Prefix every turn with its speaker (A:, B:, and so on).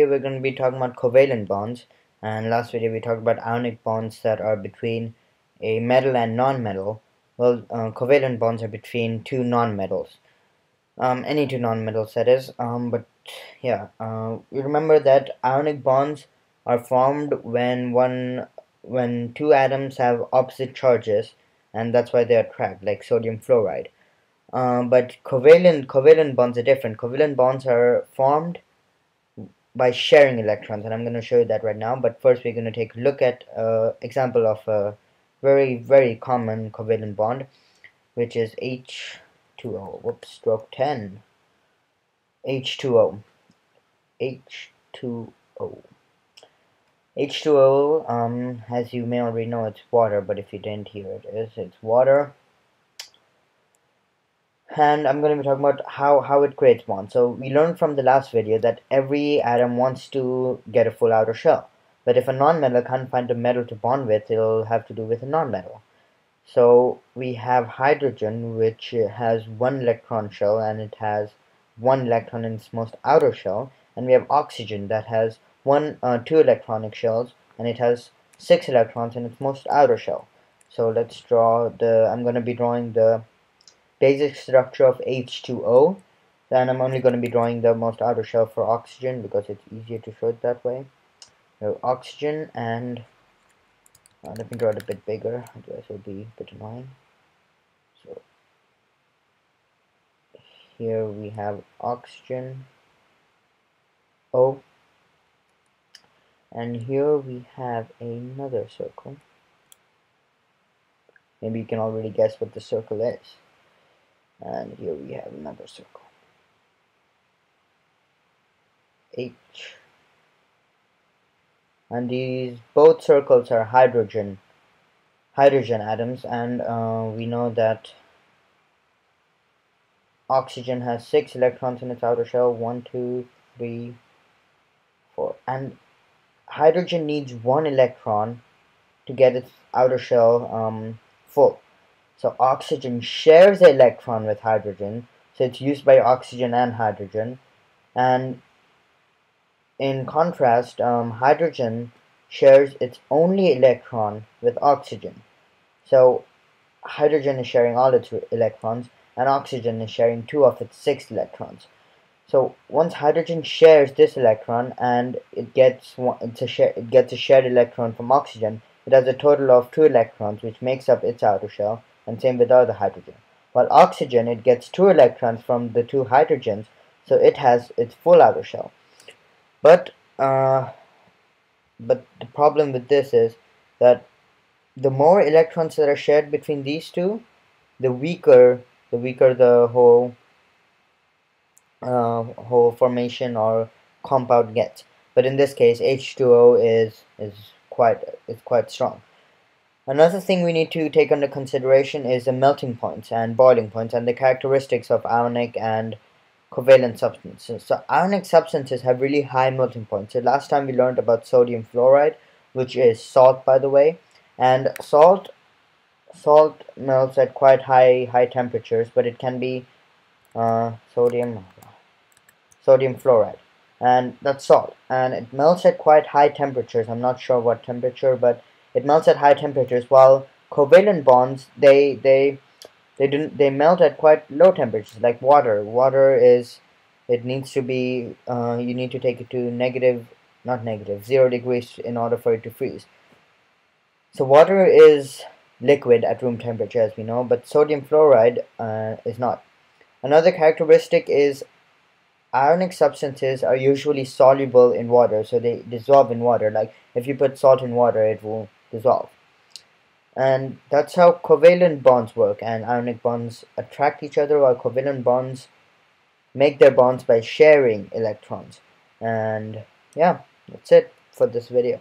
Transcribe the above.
A: video we're going to be talking about covalent bonds, and last video we talked about ionic bonds that are between a metal and non-metal. Well, covalent bonds are between two non-metals, any two non-metals that is. But yeah, you remember that ionic bonds are formed when two atoms have opposite charges, and that's why they attract, like sodium fluoride. But covalent bonds are different. Covalent bonds are formed by sharing electrons, and I'm going to show you that right now. But first we're going to take a look at example of a very common covalent bond, which is H2O. Whoops, stroke 10. H2O. H2O. H2O, as you may already know, it's water, but if you didn't, here it is. It's water. And I'm going to be talking about how it creates bonds. So we learned from the last video that every atom wants to get a full outer shell. But if a non-metal can't find a metal to bond with, it'll have to do with a non-metal. So we have hydrogen, which has one electron shell, and it has one electron in its most outer shell. And we have oxygen that has two electronic shells, and it has 6 electrons in its most outer shell. So let's draw I'm going to be drawing the basic structure of H2O. Then I'm only going to be drawing the most outer shell for oxygen because it's easier to show it that way. So oxygen, and let me draw it a bit bigger, otherwise it will be a bit annoying. So here we have oxygen O, and here we have another circle. Maybe you can already guess what the circle is. And here we have another circle, H, and these both circles are hydrogen atoms, and we know that oxygen has 6 electrons in its outer shell, 1, 2, 3, 4, and hydrogen needs 1 electron to get its outer shell full. So oxygen shares the electron with hydrogen, so it's used by oxygen and hydrogen. And in contrast, hydrogen shares its only electron with oxygen. So hydrogen is sharing all its electrons, and oxygen is sharing 2 of its 6 electrons. So once hydrogen shares this electron and it gets a shared electron from oxygen, it has a total of 2 electrons, which makes up its outer shell. And same with other hydrogen. While oxygen, it gets 2 electrons from the 2 hydrogens, so it has its full outer shell. But the problem with this is that the more electrons that are shared between these two, the weaker the whole formation or compound gets. But in this case, H2O is quite strong. Another thing we need to take under consideration is the melting points and boiling points and the characteristics of ionic and covalent substances. So ionic substances have really high melting points. So last time we learned about sodium fluoride, which is salt, by the way, and salt melts at quite high temperatures, but it can be sodium fluoride, and that's salt, and it melts at quite high temperatures. I'm not sure what temperature, but it melts at high temperatures, while covalent bonds they melt at quite low temperatures, like water. It needs to be you need to take it to not negative 0 degrees in order for it to freeze. So water is liquid at room temperature, as we know, but sodium fluoride is not. Another characteristic is ionic substances are usually soluble in water, so they dissolve in water. Like if you put salt in water, it will dissolve. And that's how covalent bonds work, and ionic bonds attract each other, while covalent bonds make their bonds by sharing electrons. And yeah, that's it for this video.